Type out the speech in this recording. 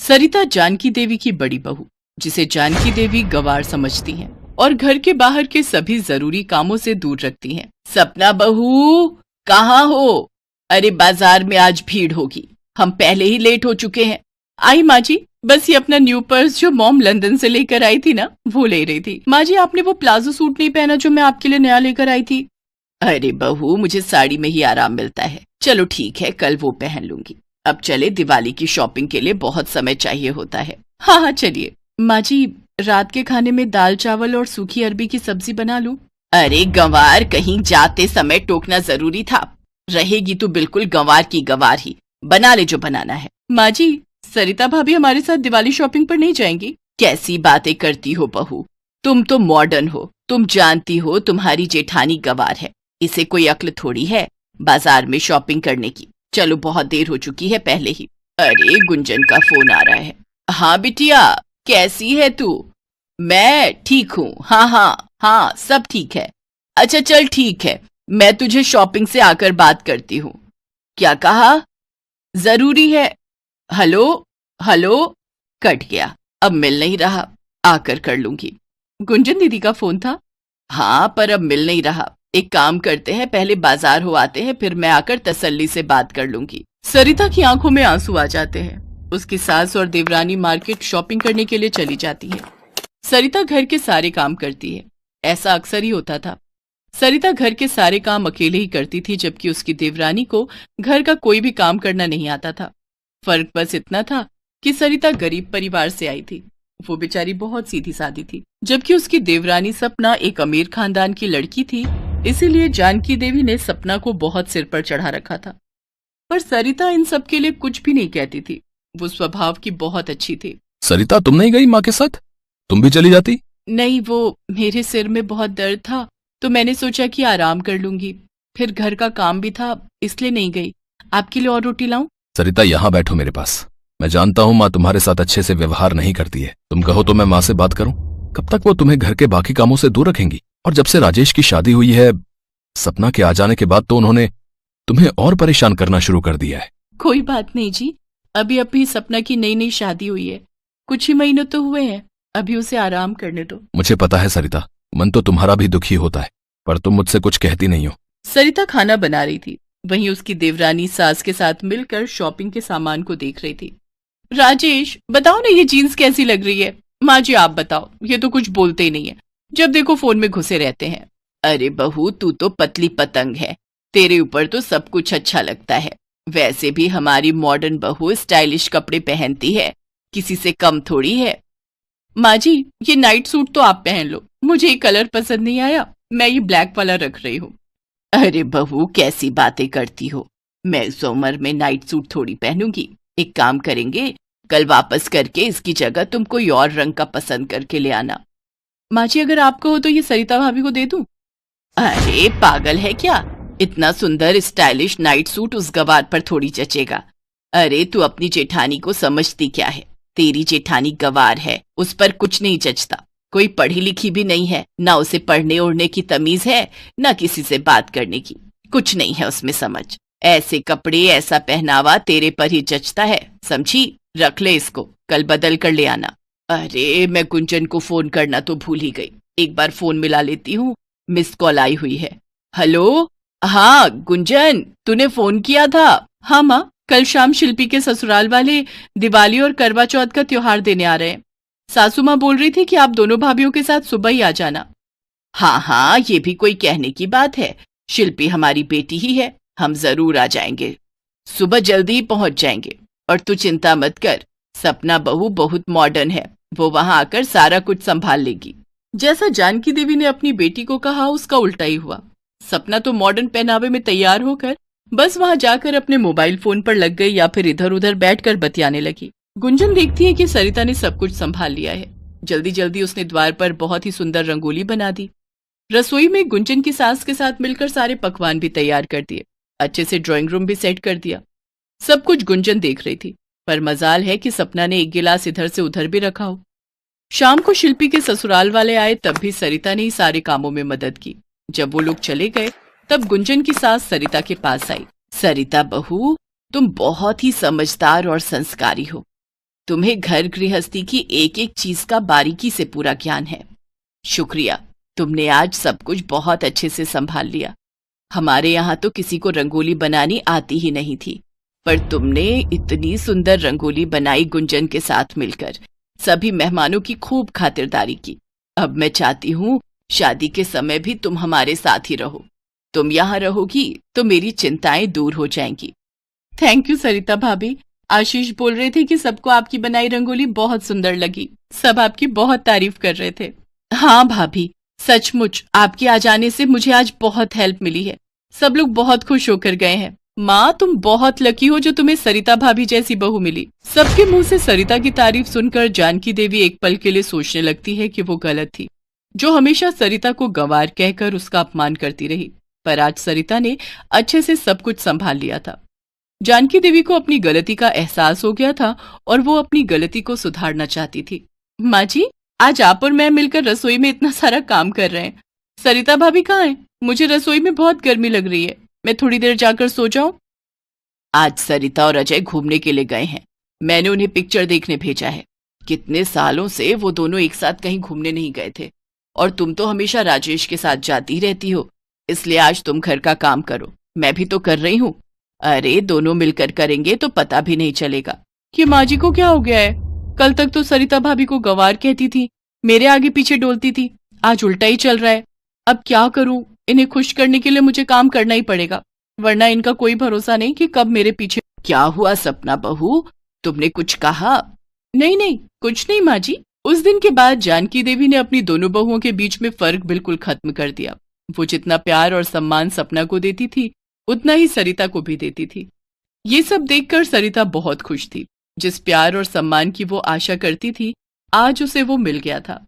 सरिता जानकी देवी की बड़ी बहू, जिसे जानकी देवी गंवार समझती हैं और घर के बाहर के सभी जरूरी कामों से दूर रखती हैं। सपना बहू कहाँ हो? अरे बाजार में आज भीड़ होगी, हम पहले ही लेट हो चुके हैं। आई माँ जी, बस ये अपना न्यू पर्स जो मॉम लंदन से लेकर आई थी ना, वो ले रही थी। माँ जी, आपने वो प्लाजो सूट नहीं पहना जो मैं आपके लिए नया लेकर आई थी। अरे बहू, मुझे साड़ी में ही आराम मिलता है। चलो ठीक है, कल वो पहन लूंगी। अब चले, दिवाली की शॉपिंग के लिए बहुत समय चाहिए होता है। हाँ हाँ चलिए। माँ जी, रात के खाने में दाल चावल और सूखी अरबी की सब्जी बना लूं? अरे गंवार, कहीं जाते समय टोकना जरूरी था। रहेगी तो बिल्कुल गंवार की गंवार ही। बना ले जो बनाना है। माँ जी, सरिता भाभी हमारे साथ दिवाली शॉपिंग पर नहीं जाएंगी? कैसी बातें करती हो बहू, तुम तो मॉडर्न हो। तुम जानती हो तुम्हारी जेठानी गंवार है, इसे कोई अक्ल थोड़ी है बाजार में शॉपिंग करने की। चलो, बहुत देर हो चुकी है पहले ही। अरे गुंजन का फोन आ रहा है। हाँ बिटिया, कैसी है तू? मैं ठीक हूँ। हाँ हाँ हाँ, सब ठीक है। अच्छा चल ठीक है, मैं तुझे शॉपिंग से आकर बात करती हूँ। क्या कहा? जरूरी है। हेलो हेलो, कट गया। अब मिल नहीं रहा, आकर कर लूंगी। गुंजन दीदी का फोन था। हाँ, पर अब मिल नहीं रहा। एक काम करते हैं, पहले बाजार हो आते हैं, फिर मैं आकर तसल्ली से बात कर लूंगी। सरिता की आंखों में आंसू आ जाते हैं। उसकी सास और देवरानी मार्केट शॉपिंग करने के लिए चली जाती है। सरिता घर के सारे काम करती है। ऐसा अक्सर ही होता था। सरिता घर के सारे काम अकेले ही करती थी, जबकि उसकी देवरानी को घर का कोई भी काम करना नहीं आता था। फर्क बस इतना था कि सरिता गरीब परिवार से आई थी। वो बेचारी बहुत सीधी सादी थी, जबकि उसकी देवरानी सपना एक अमीर खानदान की लड़की थी। इसीलिए जानकी देवी ने सपना को बहुत सिर पर चढ़ा रखा था। पर सरिता इन सब के लिए कुछ भी नहीं कहती थी। वो स्वभाव की बहुत अच्छी थी। सरिता, तुम नहीं गई माँ के साथ? तुम भी चली जाती। नहीं, वो मेरे सिर में बहुत दर्द था, तो मैंने सोचा कि आराम कर लूंगी। फिर घर का काम भी था, इसलिए नहीं गई। आपके लिए और रोटी लाऊं? सरिता, यहाँ बैठो मेरे पास। मैं जानता हूँ माँ तुम्हारे साथ अच्छे से व्यवहार नहीं करती है। तुम कहो तो मैं माँ से बात करूं। कब तक वो तुम्हें घर के बाकी कामों से दूर रखेंगी? और जब से राजेश की शादी हुई है, सपना के आ जाने के बाद तो उन्होंने तुम्हें और परेशान करना शुरू कर दिया है। कोई बात नहीं जी, अभी सपना की नई नई शादी हुई है, कुछ ही महीनों तो हुए हैं। अभी उसे आराम करने दो। मुझे पता है सरिता, मन तो तुम्हारा भी दुखी होता है, पर तुम मुझसे कुछ कहती नहीं हो। सरिता खाना बना रही थी, वहीं उसकी देवरानी सास के साथ मिलकर शॉपिंग के सामान को देख रही थी। राजेश, बताओ ना, ये जीन्स कैसी लग रही है? माँ जी आप बताओ, ये तो कुछ बोलते ही नहीं है, जब देखो फोन में घुसे रहते हैं। अरे बहू, तू तो पतली पतंग है, तेरे ऊपर तो सब कुछ अच्छा लगता है। वैसे भी हमारी मॉडर्न बहू स्टाइलिश कपड़े पहनती है, किसी से कम थोड़ी है। माँ जी, ये नाइट सूट तो आप पहन लो, मुझे ये कलर पसंद नहीं आया, मैं ये ब्लैक वाला रख रही हूँ। अरे बहू, कैसी बातें करती हो? मैं इस उम्र में नाइट सूट थोड़ी पहनूंगी। एक काम करेंगे, कल वापस करके इसकी जगह तुम कोई और रंग का पसंद करके ले आना। माँ जी, अगर आपको हो तो ये सरिता भाभी को दे दूं? अरे पागल है क्या, इतना सुंदर स्टाइलिश नाइट सूट उस गवार पर थोड़ी जचेगा। अरे तू अपनी जेठानी को समझती क्या है? तेरी जेठानी गवार है, उस पर कुछ नहीं जचता। कोई पढ़ी लिखी भी नहीं है, ना उसे पढ़ने ओढ़ने की तमीज है, ना किसी से बात करने की। कुछ नहीं है उसमें समझ। ऐसे कपड़े, ऐसा पहनावा तेरे पर ही जचता है, समझी? रख ले इसको, कल बदल कर ले आना। अरे मैं गुंजन को फोन करना तो भूल ही गई, एक बार फोन मिला लेती हूँ, मिस कॉल आई हुई है। हेलो, हाँ गुंजन, तूने फोन किया था? हाँ माँ, कल शाम शिल्पी के ससुराल वाले दिवाली और करवा चौथ का त्योहार देने आ रहे हैं। सासू माँ बोल रही थी कि आप दोनों भाभीयों के साथ सुबह ही आ जाना। हाँ हाँ, ये भी कोई कहने की बात है, शिल्पी हमारी बेटी ही है, हम जरूर आ जाएंगे। सुबह जल्दी ही पहुंच जाएंगे। और तू चिंता मत कर, सपना बहू बहुत मॉडर्न है, वो वहां आकर सारा कुछ संभाल लेगी। जैसा जानकी देवी ने अपनी बेटी को कहा, उसका उल्टा ही हुआ। सपना तो मॉडर्न पहनावे में तैयार होकर बस वहां जाकर अपने मोबाइल फोन पर लग गई या फिर इधर उधर बैठकर बतियाने लगी। गुंजन देखती है कि सरिता ने सब कुछ संभाल लिया है। जल्दी जल्दी उसने द्वार पर बहुत ही सुंदर रंगोली बना दी। रसोई में गुंजन की सास के साथ मिलकर सारे पकवान भी तैयार कर दिए। अच्छे से ड्राइंग रूम भी सेट कर दिया। सब कुछ गुंजन देख रही थी, पर मजाल है कि सपना ने एक गिलास इधर से उधर भी रखा हो। शाम को शिल्पी के ससुराल वाले आए, तब भी सरिता ने ही सारे कामों में मदद की। जब वो लोग चले गए, तब गुंजन की सास सरिता के पास आई। सरिता बहू, तुम बहुत ही समझदार और संस्कारी हो। तुम्हें घर गृहस्थी की एक एक चीज का बारीकी से पूरा ज्ञान है। शुक्रिया, तुमने आज सब कुछ बहुत अच्छे से संभाल लिया। हमारे यहाँ तो किसी को रंगोली बनानी आती ही नहीं थी, पर तुमने इतनी सुंदर रंगोली बनाई गुंजन के साथ मिलकर। सभी मेहमानों की खूब खातिरदारी की। अब मैं चाहती हूँ शादी के समय भी तुम हमारे साथ ही रहो। तुम यहाँ रहोगी तो मेरी चिंताएं दूर हो जाएंगी। थैंक यू सरिता भाभी। आशीष बोल रहे थे कि सबको आपकी बनाई रंगोली बहुत सुंदर लगी। सब आपकी बहुत तारीफ कर रहे थे। हाँ भाभी, सचमुच आपके आ जाने से मुझे आज बहुत हेल्प मिली है। सब लोग बहुत खुश होकर गए हैं। माँ, तुम बहुत लकी हो जो तुम्हें सरिता भाभी जैसी बहू मिली। सबके मुंह से सरिता की तारीफ सुनकर जानकी देवी एक पल के लिए सोचने लगती है कि वो गलत थी, जो हमेशा सरिता को गंवार कहकर उसका अपमान करती रही। पर आज सरिता ने अच्छे से सब कुछ संभाल लिया था। जानकी देवी को अपनी गलती का एहसास हो गया था और वो अपनी गलती को सुधारना चाहती थी। माँ जी, आज आप और मैं मिलकर रसोई में इतना सारा काम कर रहे हैं। सरिता भाभी कहाँ हैं? मुझे रसोई में बहुत गर्मी लग रही है। मैं थोड़ी देर जाकर सो जाऊं? आज सरिता और अजय घूमने के लिए गए हैं। मैंने उन्हें पिक्चर देखने भेजा है। कितने सालों से वो दोनों एक साथ कहीं घूमने नहीं गए थे, और तुम तो हमेशा राजेश के साथ जाती रहती हो, इसलिए आज तुम घर का काम करो। मैं भी तो कर रही हूँ। अरे, दोनों मिलकर करेंगे तो पता भी नहीं चलेगा कि माँ जी को क्या हो गया है। कल तक तो सरिता भाभी को गंवार कहती थी, मेरे आगे पीछे डोलती थी। आज उल्टा ही चल रहा है। अब क्या करूं? इन्हें खुश करने के लिए मुझे काम करना ही पड़ेगा, वरना इनका कोई भरोसा नहीं कि कब मेरे पीछे। क्या हुआ सपना बहू, तुमने कुछ कहा? नहीं नहीं, कुछ नहीं माँ जी। उस दिन के बाद जानकी देवी ने अपनी दोनों बहुओं के बीच में फर्क बिल्कुल खत्म कर दिया। वो जितना प्यार और सम्मान सपना को देती थी, उतना ही सरिता को भी देती थी। ये सब देखकर सरिता बहुत खुश थी। जिस प्यार और सम्मान की वो आशा करती थी, आज उसे वो मिल गया था।